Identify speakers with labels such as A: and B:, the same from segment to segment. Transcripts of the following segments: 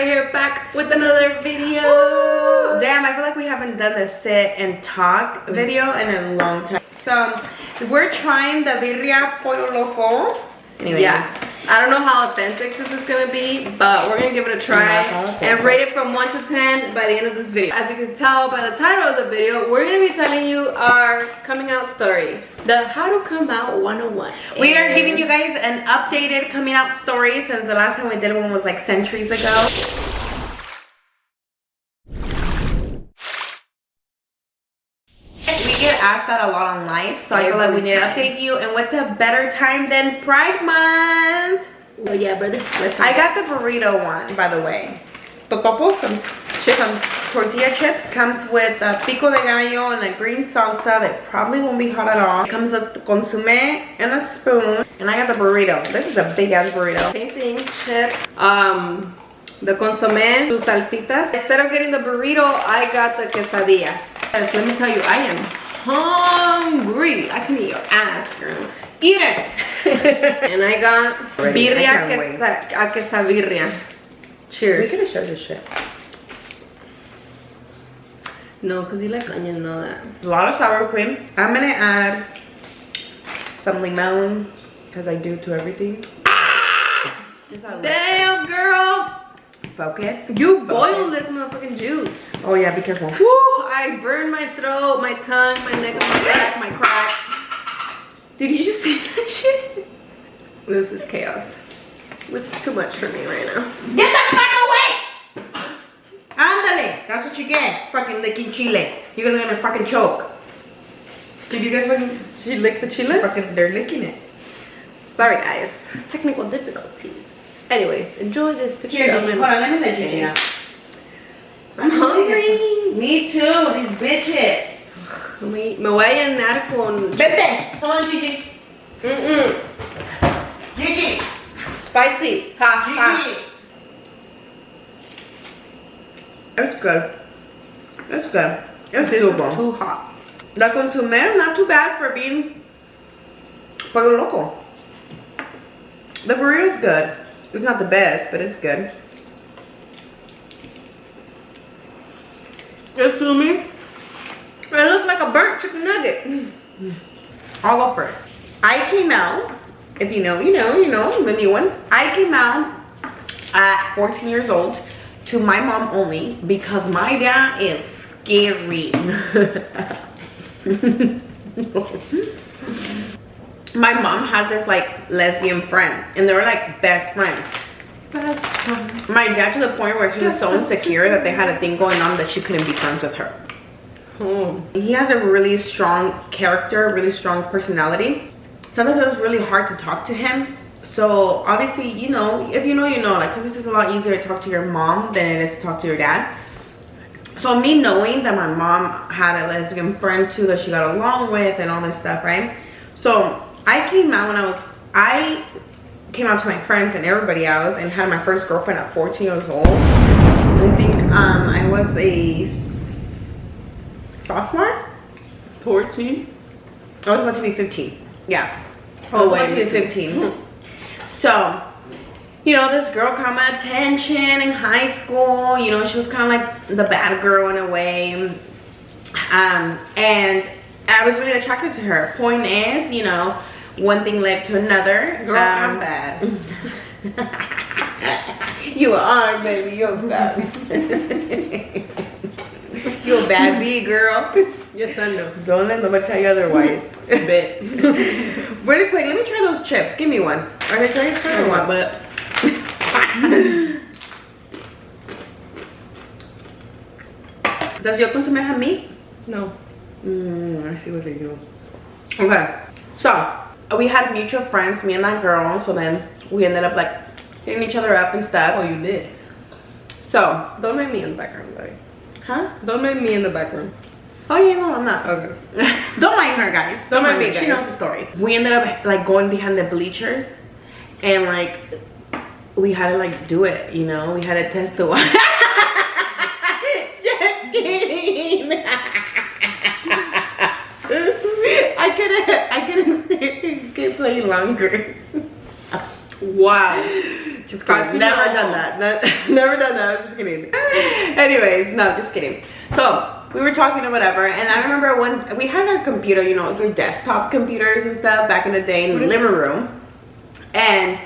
A: Saira here, back with another video.
B: Ooh, damn, I feel like we haven't done the sit and talk video in a long time. So we're trying the birria pollo loco. Anyways.
A: Yes. I don't know how authentic this is gonna be, but we're gonna give it a try and rate it from 1 to 10 by the end of this video. As you can tell by the title of the video, we're gonna be telling you our coming out story. The how to come out 101.
B: We are giving you guys an updated coming out story since the last time we did one was like centuries ago. We get asked that a lot on life, so I feel like we need to update you. And what's a better time than Pride Month?
A: Oh yeah, brother.
B: I got the burrito one, by the way. Totopos, some chips, some tortilla chips. Comes with a pico de gallo and a green salsa that probably won't be hot at all. It comes with consomme and a spoon. And I got the burrito. This is a big ass burrito.
A: Same thing, chips. The consomme, sus salsitas. Instead of getting the burrito, I got the quesadilla. Yes, let me tell you, I am hungry. I can eat your ass, girl. Eat it. And I got birria quesabirria. Cheers.
B: We could have showed this shit.
A: No, because you like onion and all that.
B: A lot of sour cream. I'm gonna add some limon because I do to everything. Ah!
A: Damn, girl.
B: Focus.
A: You boiled this motherfucking juice.
B: Oh yeah, be careful.
A: Woo! I burned my throat, my tongue, my neck, my back, my crack. Did you just see that shit? This is chaos. This is too much for me right now.
B: Get the fuck away! Ándale! That's what you get. Fucking licking chile. You guys are gonna fucking choke. Did you guys fucking...
A: She licked the chile?
B: Fucking, they're licking it.
A: Sorry guys. Technical difficulties. Anyways, enjoy this picture.
B: Here, hold on, let me let you know.
A: I'm hungry.
B: Me too, these bitches.
A: Me voy a llenar con...
B: Bebes! Come on, Gigi. Gigi!
A: Spicy. Ha,
B: Gigi! That's good. That's good. It's doable.
A: This is too hot.
B: The consomme, not too bad for being pollo loco. The burrito's good. It's not the best, but it's good.
A: Excuse me? I look like a burnt chicken nugget.
B: I'll go first. I came out, if you know, you know, the new ones. I came out at 14 years old to my mom only because my dad is scary. My mom had this like lesbian friend and they were like best friends.
A: Best friend.
B: My dad to the point where he was so insecure that they had a thing going on that she couldn't be friends with her. He has a really strong character, really strong personality. Sometimes it was really hard to talk to him. So obviously, you know, if you know, you know, like sometimes it's a lot easier to talk to your mom than it is to talk to your dad. So me knowing that my mom had a lesbian friend too that she got along with and all this stuff, right? So I came out when I came out to my friends and everybody else and had my first girlfriend at 14 years old. I think I was a sophomore?
A: 14?
B: I was about to be 15. Yeah. I was about to be 15. So, you know, this girl caught my attention in high school. You know, she was kind of like the bad girl in a way. And I was really attracted to her. Point is, you know, one thing led to another.
A: Girl, I'm bad. You are, baby. You're bad.
B: You're a bad bee, girl.
A: Yes, I know.
B: Don't let nobody tell you otherwise.
A: Bet.
B: Really quick, let me try those chips. Give me one. Are they trying to or what? But does your consomme have meat?
A: No.
B: I see what they do. Okay, so we had mutual friends, me and that girl. So then we ended up like hitting each other up and stuff.
A: Oh, you did.
B: So
A: Don't make me in the background, buddy.
B: huh?
A: Don't make me in the background.
B: Oh yeah, no, I'm not.
A: Okay.
B: Don't mind her, guys.
A: Don't mind me,
B: her. She
A: guys.
B: knows the story. We ended up like going behind the bleachers, and like we had to like do it. You know, we had to test the water. Just kidding. I couldn't keep playing longer.
A: Wow.
B: Just kidding. Never done that. Never done that. I was just kidding. Anyways, no, just kidding. So we were talking or whatever, and I remember when we had our computer, you know, your desktop computers and stuff back in the day in the living room, and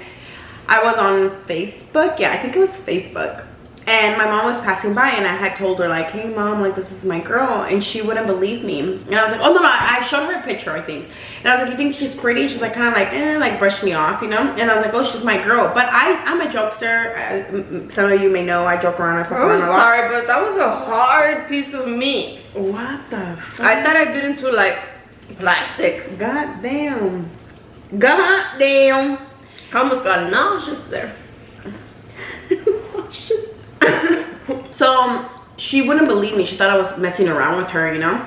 B: I was on Facebook. Yeah, I think it was Facebook. And my mom was passing by, and I had told her, like, hey mom, like, this is my girl, and she wouldn't believe me. And I was like, oh no, I showed her a picture, I think, and I was like, you think she's pretty? She's like, kind of like, like brushed me off, you know. And I was like, oh, she's my girl. But I'm a jokester. Some of you may know I joke around.
A: Sorry, but that was a hard piece of meat.
B: What the fuck?
A: I thought I bit into like plastic.
B: God damn. God damn.
A: I almost got nauseous there.
B: So she wouldn't believe me. She thought I was messing around with her, you know.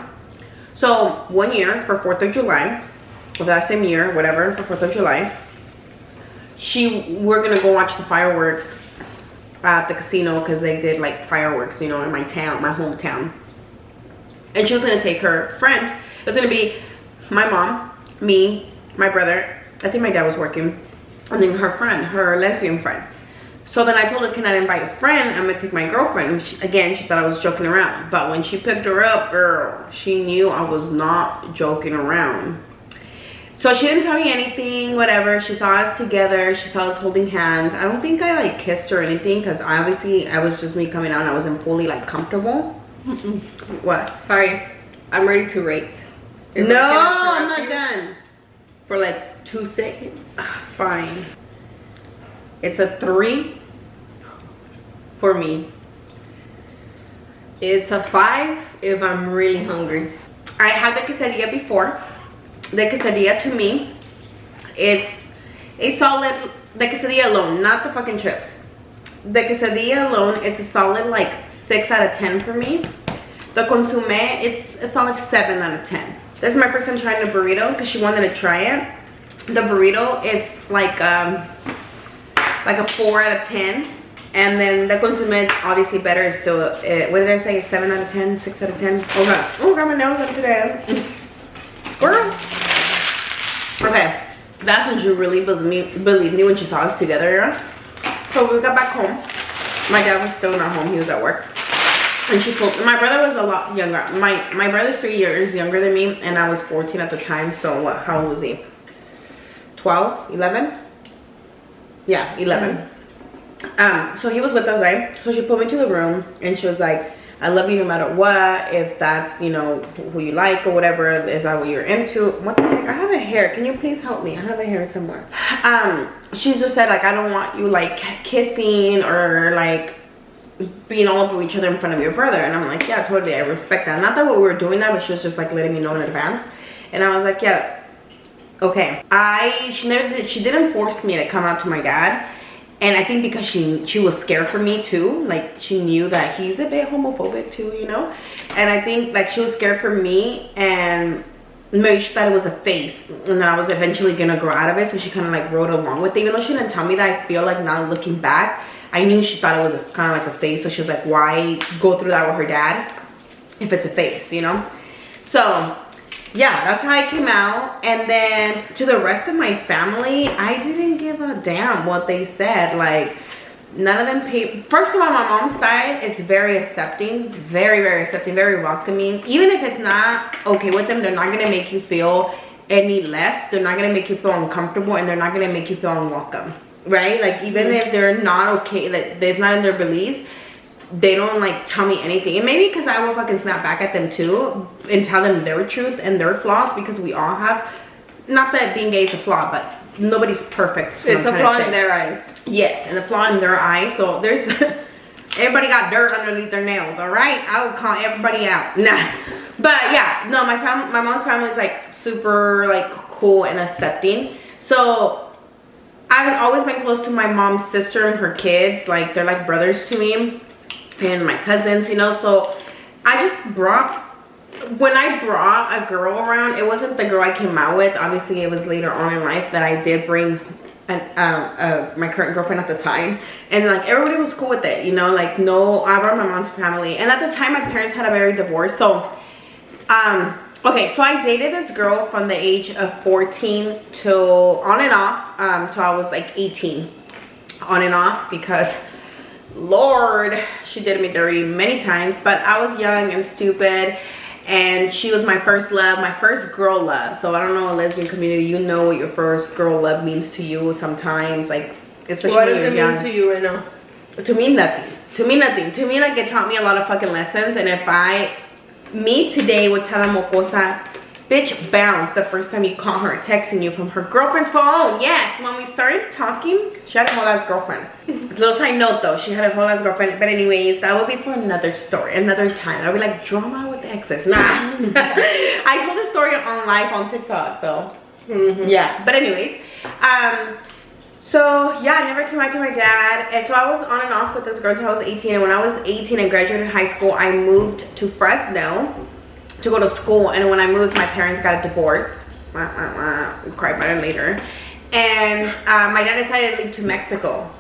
B: So one year for 4th of July, or that same year, whatever, for 4th of July, we're gonna go watch the fireworks at the casino, because they did like fireworks, you know, in my town, my hometown. And she was gonna take her friend. It was gonna be my mom, me, my brother, I think my dad was working, and then her friend, her lesbian friend. So then I told her, can I invite a friend? I'm gonna take my girlfriend. Again, she thought I was joking around. But when she picked her up, girl, she knew I was not joking around. So she didn't tell me anything, whatever. She saw us together. She saw us holding hands. I don't think I like kissed her or anything, because obviously I was just me coming out and I wasn't fully like comfortable. What?
A: Sorry, I'm ready to rate.
B: No, I'm not done.
A: For like 2 seconds.
B: Fine.
A: It's a 3 for me. It's a 5 if I'm really hungry.
B: I had the quesadilla before. The quesadilla to me, it's a solid, the quesadilla alone, not the fucking chips. The quesadilla alone, it's a solid like 6 out of 10 for me. The consomme, it's a solid 7 out of 10. This is my first time trying the burrito because she wanted to try it. The burrito, it's like a 4 out of 10. And then the consomme, obviously better, is still, what did I say, 7 out of 10, 6 out of 10? Okay. Oh, got my nails up today. Squirrel. Okay, that's when she really believed me when she saw us together. So we got back home. My dad was still not home, he was at work. And she told me, my brother was a lot younger. My brother's 3 years younger than me, and I was 14 at the time. So what, how old was he? 12, 11? Yeah, 11. So he was with us, right? So she put me to the room and she was like, I love you no matter what, if that's, you know, who you like or whatever, is that what you're into? What the heck? I have a hair. Can you please help me? I have a hair somewhere. She just said, like, I don't want you like kissing or like being all over each other in front of your brother. And I'm like, yeah, totally, I respect that. Not that we were doing that, but she was just like letting me know in advance. And I was like, yeah, okay. She didn't force me to come out to my dad. And I think because she was scared for me too, like she knew that he's a bit homophobic too, you know. And I think like she was scared for me, and maybe she thought it was a phase, and then I was eventually gonna grow out of it. So she kind of like rode along with it, even though she didn't tell me that. I feel like now looking back, I knew she thought it was kind of like a phase. So she was like, why go through that with her dad if it's a phase, you know? So yeah, that's how I came out. And then to the rest of my family, I didn't give a damn what they said. Like, none of them paid. First of all, my mom's side is very accepting, very, very accepting, very welcoming. Even if it's not okay with them, they're not gonna make you feel any less. They're not gonna make you feel uncomfortable, and they're not gonna make you feel unwelcome, right? Like, even if they're not okay, like it's not in their beliefs, they don't like tell me anything. And maybe because I will fucking snap back at them too and tell them their truth and their flaws, because we all have, not that being gay is a flaw, but nobody's perfect.
A: It's a flaw in their eyes.
B: Yes, and a flaw in their eyes. So there's everybody got dirt underneath their nails, all right? I would call everybody out. Nah. But yeah, no, my mom's family is like super like cool and accepting. So I've always been close to my mom's sister and her kids. Like, they're like brothers to me. And my cousins, you know. So I just when I brought a girl around, it wasn't the girl I came out with. Obviously it was later on in life that I did bring my current girlfriend at the time, and like everybody was cool with it, you know. Like, no, I brought my mom's family, and at the time my parents had a very divorce. So okay, so I dated this girl from the age of 14 till on and off till I was like 18. on and off because Lord, she did me dirty many times. But I was young and stupid, and she was my first love, my first girl love. So I don't know, a lesbian community, you know what your first girl love means to you sometimes, like especially
A: what
B: when
A: does
B: you're
A: it
B: young.
A: mean to you right now?
B: To me, nothing. To me, nothing. To me, like, it taught me a lot of fucking lessons. And if me today would tell a mocosa, bitch, bounce the first time you call her texting you from her girlfriend's phone. Yes, when we started talking, she had a whole ass girlfriend. Little side note though, she had a whole ass girlfriend. But anyways, that would be for another story, another time. I would be like, drama with the exes. Nah. I told the story on live on TikTok though. Yeah, but anyways, so yeah, I never came back to my dad. And so I was on and off with this girl until I was 18. And when I was 18 and graduated high school, I moved to Fresno to go to school. And when I moved, my parents got a divorce. We cried about it later. And my dad decided to leave to Mexico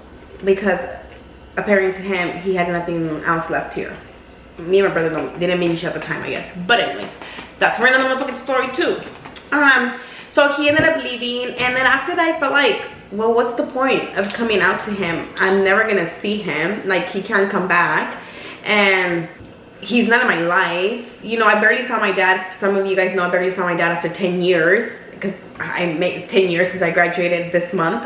B: because apparently to him, he had nothing else left here. Me and my brother didn't meet each other at the time, I guess. But anyways, that's for another motherfucking story too. So he ended up leaving, and then after that I felt like, well, what's the point of coming out to him? I'm never gonna see him. Like, he can't come back, and he's not in my life. You know, I barely saw my dad. Some of you guys know I barely saw my dad after 10 years because I made 10 years since I graduated this month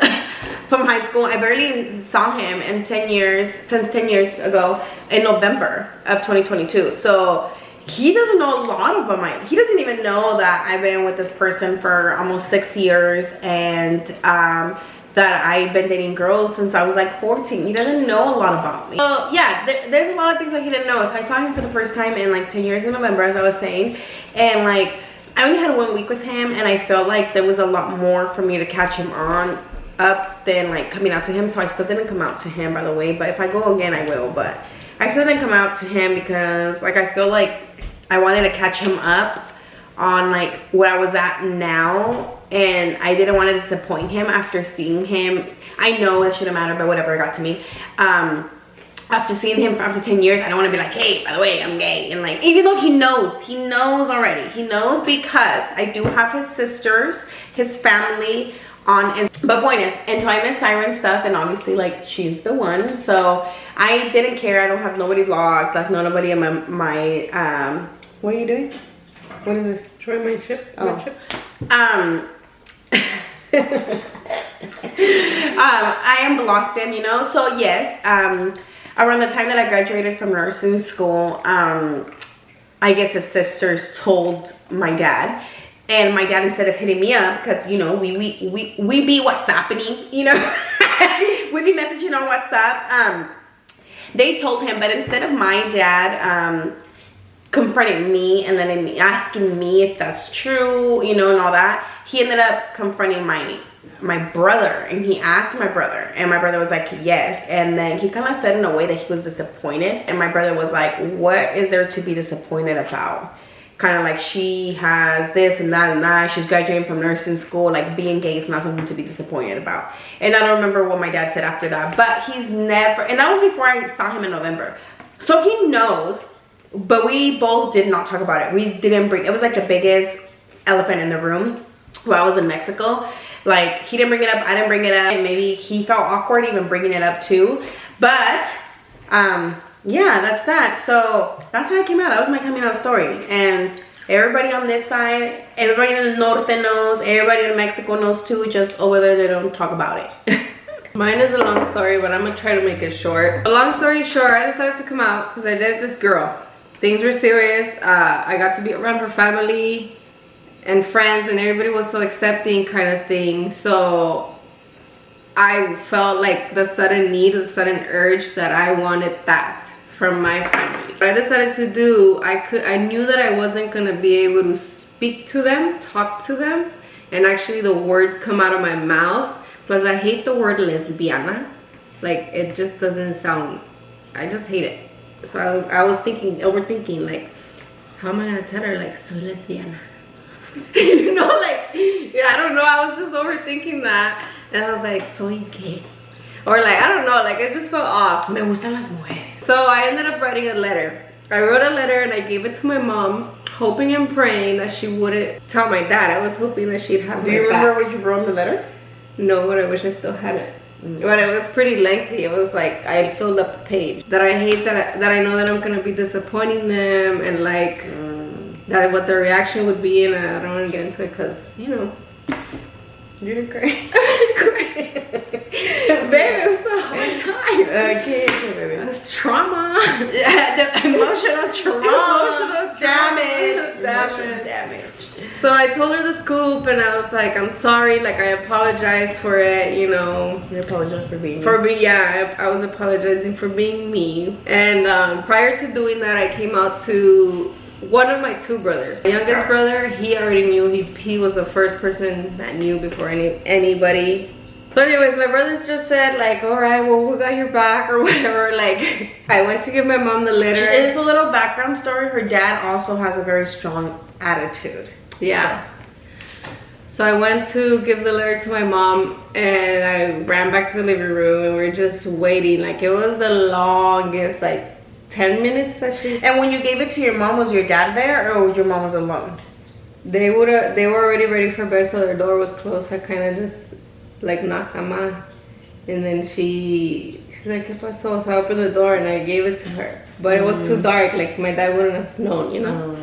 B: from high school. I barely saw him in 10 years, since 10 years ago in November of 2022. So he doesn't know a lot about he doesn't even know that I've been with this person for almost 6 years, and that I've been dating girls since I was like 14. He doesn't know a lot about me. So yeah, there's a lot of things that he didn't know. So I saw him for the first time in like 10 years in November, as I was saying, and like I only had 1 week with him, and I felt like there was a lot more for me to catch him up than like coming out to him. So I still didn't come out to him, by the way, but if I go again I will. But I still didn't come out to him because like I feel like I wanted to catch him up on like what I was at now, and I didn't want to disappoint him after seeing him. I know it shouldn't matter, but whatever, it got to me. After seeing him for after 10 years, I don't want to be like, hey, by the way, I'm gay. And like, even though he knows already. He knows because I do have his sisters, his family on. But point is, until I met Saira and stuff, and obviously like she's the one. So I didn't care. I don't have nobody blocked, like nobody in my what are you doing? What is this?
A: Try my chip.
B: Oh.
A: My chip.
B: I am blocked in, you know. So yes, around the time that I graduated from nursing school, I guess his sisters told my dad, and my dad, instead of hitting me up, because you know we be WhatsApping, you know, we be messaging on WhatsApp. They told him, but instead of my dad confronting me and letting me, asking me if that's true, you know, and all that, he ended up confronting my brother, and he asked my brother, and my brother was like, yes. And then he kind of said in a way that he was disappointed, and my brother was like, what is there to be disappointed about? Kind of like, she has this and that, she's graduating from nursing school, like being gay is not something to be disappointed about. And I don't remember what my dad said after that, but he's never, and that was before I saw him in November, so he knows. But we both did not talk about it. We didn't bring, it was like the biggest elephant in the room while I was in Mexico. Like, he didn't bring it up, I didn't bring it up, and maybe he felt awkward even bringing it up too. But yeah, that's that. So that's how I came out. That was my coming out story. And everybody on this side, everybody in the norte knows, everybody in Mexico knows too, just over there they don't talk about it.
A: Mine is a long story, but I'm gonna try to make it short. Long story short, I decided to come out because I dated this girl. Things were serious. I got to be around her family and friends, and everybody was so accepting, kind of thing. So I felt like the sudden need, the sudden urge that I wanted that from my family. What I decided to do, I knew that I wasn't gonna be able to speak to them, talk to them, and actually the words come out of my mouth. Plus, I hate the word lesbiana. Like, it just doesn't sound, I just hate it. So I was overthinking, like, how am I gonna tell her, like, soy lesbiana? You know, like, yeah, I don't know, I was just overthinking that. And I was like, soy gay. Or like, I don't know, like, it just felt off.
B: Me gustan las mujeres.
A: So I ended up writing a letter. I wrote a letter and I gave it to my mom, hoping and praying that she wouldn't tell my dad. I was hoping that she'd have my back.
B: Do you remember what you wrote in the letter?
A: No, but I wish I still had it. But it was pretty lengthy. It was like I filled up the page. That I hate that I know that I'm gonna be disappointing them, and like that what their reaction would be, and I don't want to get into it because you know.
B: You didn't cry.
A: I didn't cry. Baby, it was a hard time.
B: Okay, baby.
A: That's trauma.
B: Yeah, the emotional trauma.
A: Damage. So I told her the scoop, and I was like, I'm sorry, like I apologize for it, you know.
B: You apologize for being
A: I was apologizing for being me. And prior to doing that, I came out to one of my two brothers. My youngest brother, he already knew. He was the first person that knew before anybody. So anyways, my brothers just said like, all right, well, we got your back or whatever. Like, I went to give my mom the letter.
B: It is a little background story. Her dad also has a very strong attitude.
A: Yeah. So I went to give the letter to my mom, and I ran back to the living room, and we were just waiting. Like, it was the longest, like 10 minutes that she...
B: And when you gave it to your mom, was your dad there, or your mom was alone?
A: They were already ready for bed, so their door was closed. I kind of just like knocked on mine, and then she's like, ¿Qué pasó? So I opened the door and I gave it to her, but it was too dark. Like my dad wouldn't have known, you know.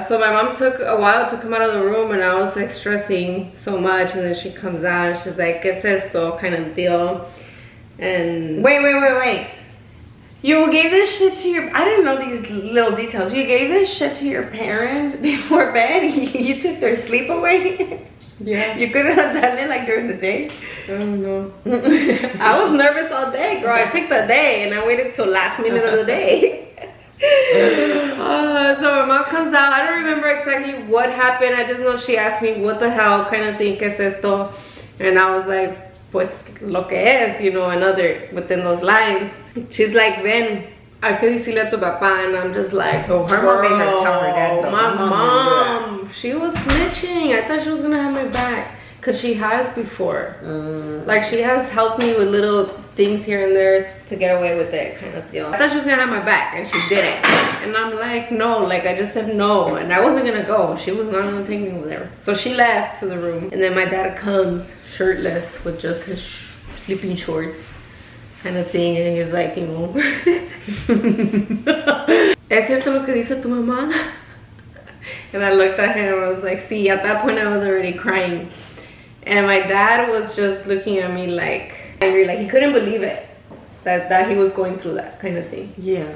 A: So my mom took a while to come out of the room, and I was like stressing so much, and then she comes out and she's like, ¿Qué es esto? Kind of deal. And
B: wait. You gave this shit to your... I didn't know these little details. You gave this shit to your parents before bed? You took their sleep away?
A: Yeah.
B: You couldn't have done it like during the day?
A: I don't know. I was nervous all day, girl. I picked a day and I waited till last minute of the day. So my mom comes out. I don't remember exactly what happened. I just know she asked me, what the hell kind of thing, ¿Qué es esto? And I was like, pues lo que es, you know, another within those lines. She's like, ven, hay que decirle a tu papá. And I'm just like,
B: oh, her mom made her tell her dad. Though.
A: My mom, she was snitching. I thought she was gonna have my back, because she has before. Like, she has helped me with little things here and there to get away with it, kind of deal. I thought she was gonna have my back, and she didn't. And I'm like, no, like I just said no, and I wasn't gonna go. She was not gonna take me over there. So she left to the room, and then my dad comes shirtless with just his sleeping shorts kind of thing, and he's like, you know, ¿Es cierto lo que dice tu mamá? And I looked at him, I was like, see, at that point I was already crying. And my dad was just looking at me like angry, like he couldn't believe it that he was going through that kind of thing.
B: Yeah.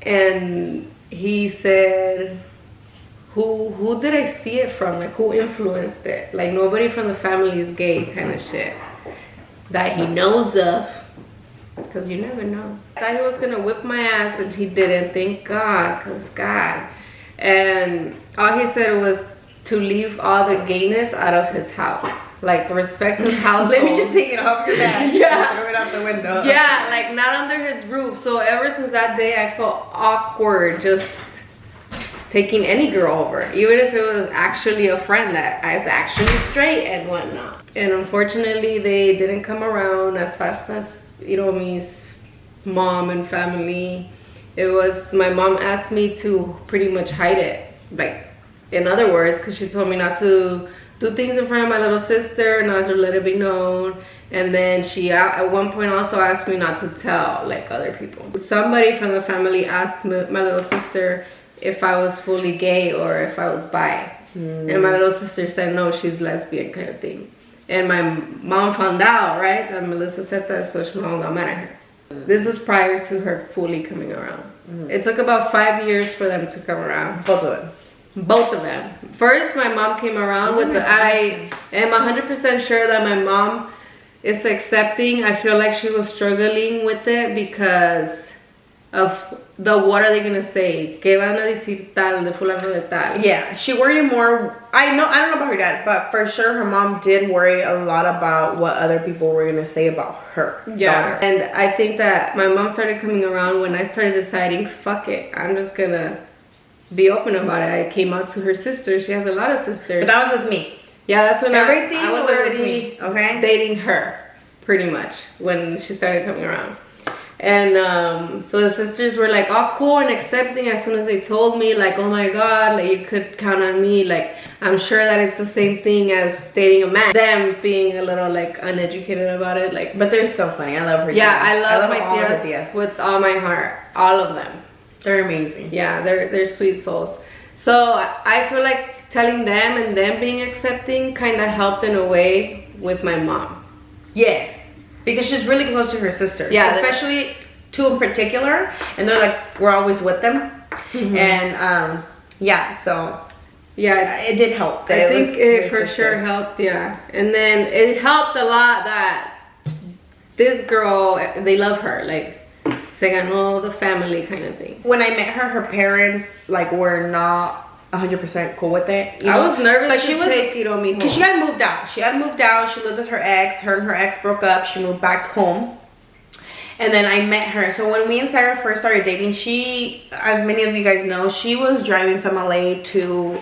A: And he said, who did I see it from? Like, who influenced it? Like, nobody from the family is gay, kind of shit that he knows of, because you never know. I thought he was gonna whip my ass, and he didn't. Thank God, because God. And all he said was to leave all the gayness out of his house. Like, respect his household.
B: Let me just take it off your back.
A: Yeah.
B: Throw it out the window.
A: Yeah, like not under his roof. So ever since that day, I felt awkward just taking any girl over, even if it was actually a friend that is actually straight and whatnot. And unfortunately, they didn't come around as fast as Ohrommy's mom and family. It was, my mom asked me to pretty much hide it, like, in other words, because she told me not to do things in front of my little sister, not to let it be known. And then she at one point also asked me not to tell like other people. Somebody from the family asked my little sister if I was fully gay or if I was bi. And my little sister said no, she's lesbian, kind of thing. And my mom found out, right, that Melissa said that, so my mom got mad at her. This was prior to her fully coming around. It took about 5 years for them to come around.
B: Both of them.
A: Both of them. First, my mom came around with the, I am 100% sure that my mom is accepting. I feel like she was struggling with it because of the, what are they gonna say? ¿Qué van a decir tal de fulano de tal?
B: Yeah, she worried more. I don't know about her dad, but for sure her mom did worry a lot about what other people were gonna say about her daughter.
A: And I think that my mom started coming around when I started deciding, fuck it, I'm just gonna be open about it. I came out to her sister. She has a lot of sisters.
B: But that was with me.
A: Yeah, that's when
B: everything
A: I was
B: was
A: already
B: with me, okay?
A: dating her, pretty much, when she started coming around. And so the sisters were like all cool and accepting as soon as they told me, like, oh my god, like you could count on me, like I'm sure that it's the same thing as dating a man. Them being a little like uneducated about it, like.
B: But they're so funny. I love her.
A: Yeah,
B: tias.
A: I love my
B: all her
A: tias with all my heart, all of them.
B: They're amazing.
A: Yeah, they're sweet souls. So I feel like telling them and them being accepting kind of helped in a way with my mom.
B: Yes. Because she's really close to her sisters.
A: Yeah.
B: Especially two in particular. And they're like, we're always with them. And yeah, so
A: yeah,
B: it did help.
A: I think it for sure helped, yeah. And then it helped a lot that this girl, they love her, like se ganó the family kind of thing.
B: When I met her, her parents like were not 100% cool with it.
A: I was nervous to take Hiromi home.
B: Because she had moved out. She lived with her ex. Her and her ex broke up. She moved back home. And then I met her. So when me and Saira first started dating, she, as many of you guys know, she was driving from LA to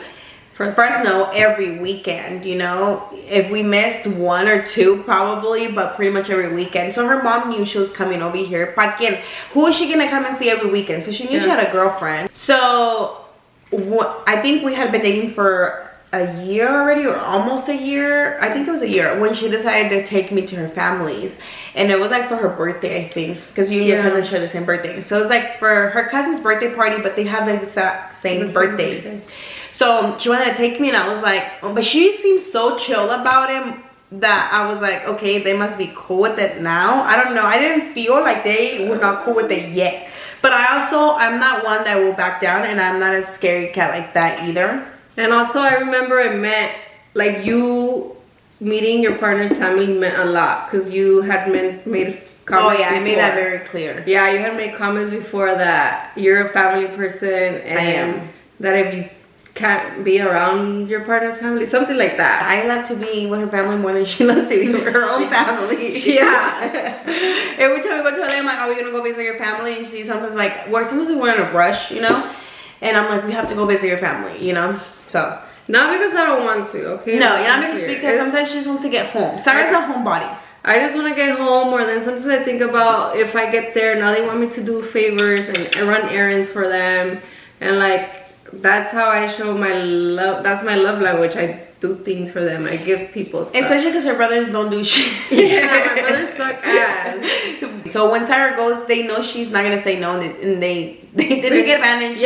B: Fresno every weekend, you know. If we missed one or two, probably, but pretty much every weekend. So her mom knew she was coming over here. Who is she gonna come and see every weekend? So she knew she had a girlfriend. So I think we had been dating for a year already, or almost a year. I think it was a year when she decided to take me to her family's, and it was like for her birthday, I think, because you and your cousin share the same birthday. So it's like for her cousin's birthday party, but they have the exact same birthday. So she wanted to take me, and I was like, oh, but she seemed so chill about it that I was like, okay, they must be cool with it now. I don't know. I didn't feel like they were not cool with it yet. But I'm not one that will back down, and I'm not a scary cat like that either.
A: And also I remember it meant, like, you meeting your partner's family meant a lot, because you had made comments
B: Oh yeah,
A: before.
B: I made that very clear.
A: Yeah, you had made comments before that you're a family person, and
B: I am.
A: that if you can't be around your partner's family, something like that.
B: I love to be with her family more than she loves to be with her own family.
A: Yeah.
B: Every time we go to LA, I'm like, are we gonna go visit your family? And she's sometimes like, sometimes we're in a rush, you know? And I'm like, we have to go visit your family, you know? So.
A: Not because I don't want to, okay?
B: No, because sometimes she just wants to get home. Sarah's a homebody.
A: I just want to get home, or then sometimes I think about if I get there, now they want me to do favors and run errands for them. And like, that's how I show my love. That's my love language. I do things for them. I give people stuff.
B: Especially because her brothers don't do shit.
A: Yeah, my brothers suck ass.
B: So when Saira goes, they know she's not gonna say no, and they take advantage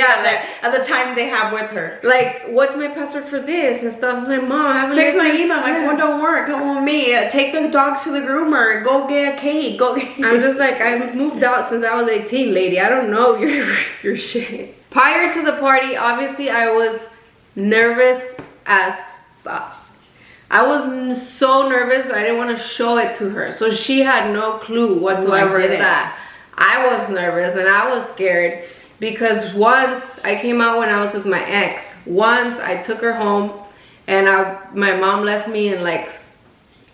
B: of the time they have with her.
A: Like, what's my password for this and stuff? I'm like, Mom, I haven't
B: fix my email. My phone don't work. Come on me. Take the dogs to the groomer. Go get a cake.
A: I'm just like, I moved out since I was 18, lady. I don't know your shit. Prior to the party, obviously I was nervous as fuck. I was so nervous, but I didn't want to show it to her. So she had no clue whatsoever that I was nervous and I was scared. Because once I came out when I was with my ex, once I took her home and my mom left me in like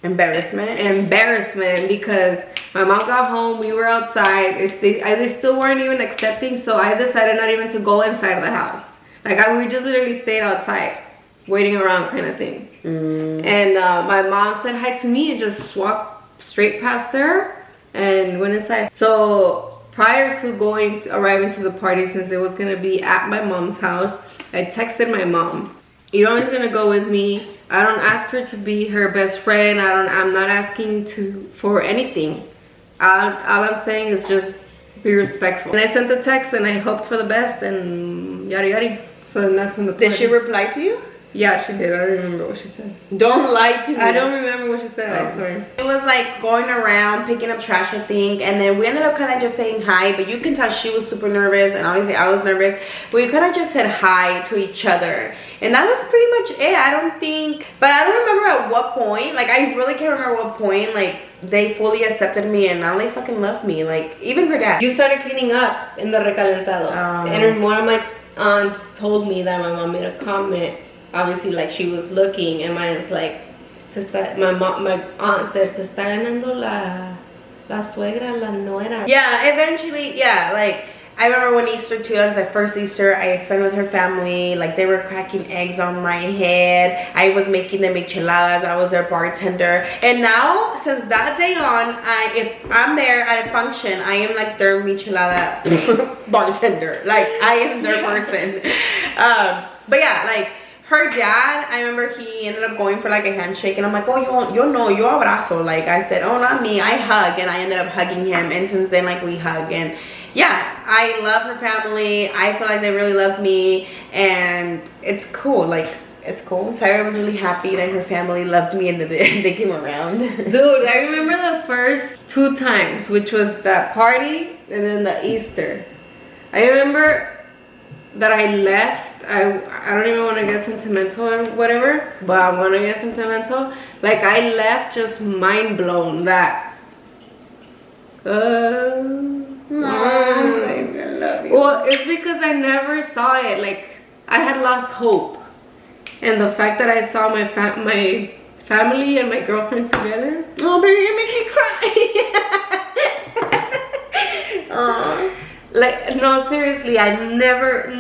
A: embarrassment because my mom got home, we were outside, they still weren't even accepting, so I decided not even to go inside the house. Like we just literally stayed outside waiting around kind of thing. And my mom said hi to me and just walked straight past her and went inside. So prior to arriving to the party, since it was gonna be at my mom's house, I texted my mom, Hiromi's gonna go with me. I don't ask her to be her best friend. I'm not asking for anything. All I'm saying is just be respectful. And I sent the text and I hoped for the best and yada yada. So then that's when the party.
B: Did she reply to you?
A: Yeah, she did. I don't remember what she said.
B: Don't lie to me.
A: I don't remember what she said, I swear.
B: It was like going around, picking up trash, I think. And then we ended up kind of just saying hi. But you can tell she was super nervous. And obviously I was nervous. But we kind of just said hi to each other. And that was pretty much it. I don't remember at what point. Like, I really can't remember what point, like, they fully accepted me. And now they fucking love me. Like, even her dad.
A: You started cleaning up in the recalentado. And one of my aunts told me that my mom made a comment. Obviously, like, she was looking, and my aunt's like, my aunt said, se está ganando la suegra, la nuera.
B: Yeah, eventually, yeah, like, I remember when Easter too, it was like first Easter I spent with her family. Like they were cracking eggs on my head. I was making them enchiladas. I was their bartender. And now, since that day on, if I'm there at a function, I am like their michelada bartender. Like I am their person. But yeah, like her dad, I remember he ended up going for like a handshake, and I'm like, oh, yo abrazo. Like I said, oh, not me, I hug, and I ended up hugging him, and since then, like we hug. And yeah, I love her family. I feel like they really love me, and it's cool. Like it's cool. Saira was really happy that her family loved me and that they came around.
A: Dude, I remember the first 2 times, which was that party and then the Easter. I remember that I left. I don't even want to get sentimental or whatever, but I'm gonna get sentimental. Like I left just mind blown that
B: I love you.
A: Well, it's because I never saw it. Like I had lost hope, and the fact that I saw my family and my girlfriend together.
B: Oh baby, you make me cry. Aww.
A: Like, no, seriously, I never,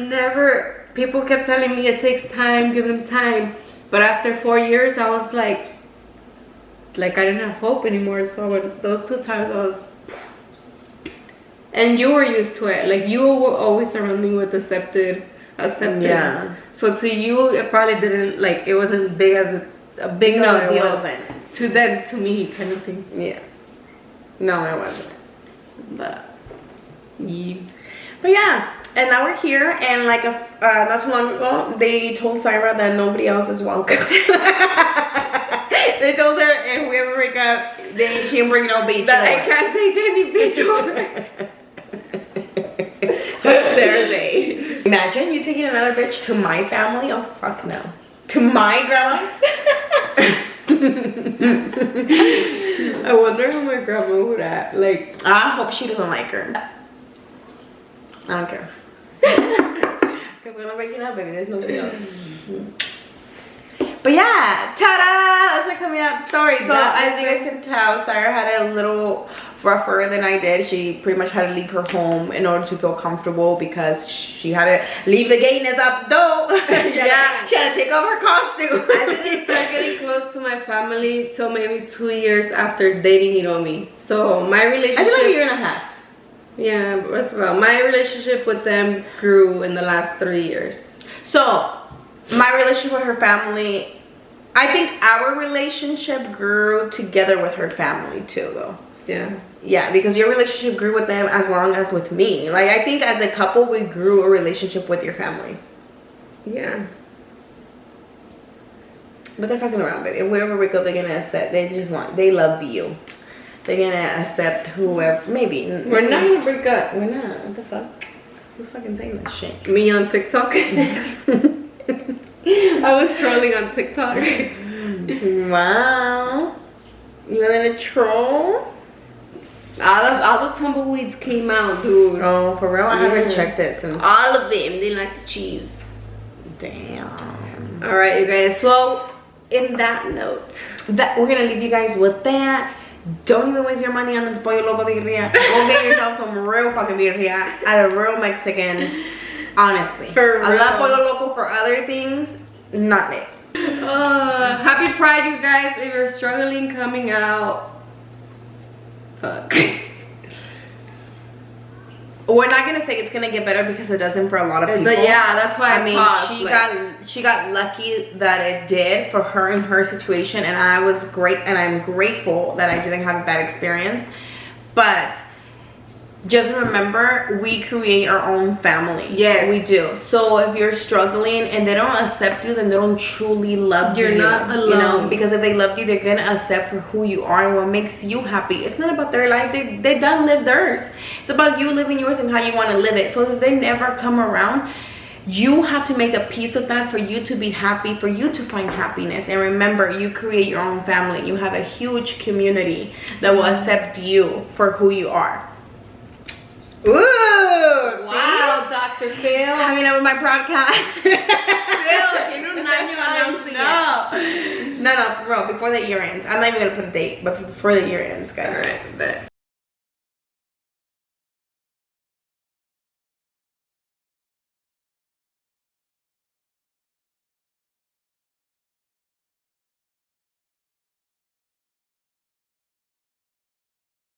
A: people kept telling me it takes time, give them time. But after 4 years, I was like I didn't have hope anymore. So when those 2 times, I was, and you were used to it. Like, you were always surrounding with acceptance.
B: Yeah.
A: So to you, it probably didn't, like, it wasn't big as a big
B: no,
A: deal.
B: it wasn't.
A: To them, to me, kind of thing.
B: Yeah. No, it wasn't.
A: But... yeah.
B: But yeah, and now we're here, and like not too long ago, they told Saira that nobody else is welcome. They told her if we ever break up, she can bring no bitch.
A: That I can't take any bitch over. There they.
B: Imagine you taking another bitch to my family. Oh fuck no. To my grandma.
A: I wonder how my grandma would act. Like,
B: I hope she doesn't like her. I don't care. Because when I'm waking up, baby, there's nobody else. But yeah, ta-da! That's like coming out story. So as you guys can tell, Saira had it a little rougher than I did. She pretty much had to leave her home in order to feel comfortable because she had to leave the gayness up though. she had to take off her costume.
A: I didn't start getting close to my family till maybe 2 years after dating ohrommmy. So my relationship...
B: I feel like a year and a half.
A: Yeah, that's about. My relationship with them grew in the last 3 years.
B: So my relationship with her family, I think our relationship grew together with her family too though.
A: Yeah.
B: Yeah, because your relationship grew with them as long as with me. Like I think as a couple we grew a relationship with your family.
A: Yeah.
B: But they're fucking around, baby. If we ever wake up, they're gonna accept. They love you. They're gonna accept whoever. Maybe.
A: We're not gonna break up.
B: We're not. What the fuck? Who's fucking saying that shit?
A: Me on TikTok. I was trolling on TikTok.
B: Wow. You gonna troll?
A: All the tumbleweeds came out, dude.
B: Oh, for real? I haven't checked it since.
A: All of them. They like the cheese.
B: Damn.
A: All right, you guys. Well, in that note,
B: we're gonna leave you guys with that. Don't even waste your money on this pollo loco birria. Go get yourself some real fucking birria at a real Mexican. Honestly,
A: for real.
B: I love pollo loco for other things, not it.
A: Happy Pride, you guys. If you're struggling coming out, fuck.
B: We're not gonna say it's gonna get better because it doesn't for a lot of people.
A: But yeah, that's why I
B: mean,
A: paused,
B: she got lucky that it did for her in her situation, and I was great, and I'm grateful that I didn't have a bad experience. But just remember, we create our own family.
A: Yes,
B: we do. So if you're struggling and they don't accept you, then they don't truly love you.
A: You're not alone.
B: You know, because if they loved you, they're gonna accept for who you are and what makes you happy. It's not about their life. They done live theirs. It's about you living yours and how you want to live it. So if they never come around, you have to make a peace with that for you to be happy, for you to find happiness. And remember, you create your own family. You have a huge community that will accept you for who you are. Ooh!
A: Wow,
B: see?
A: Dr. Phil.
B: Coming up with my podcast.
A: Phil, tiene un año announcing it.
B: No, for real, before the year ends. I'm not even going to put a date, but before the year ends, guys.
A: All right, bet.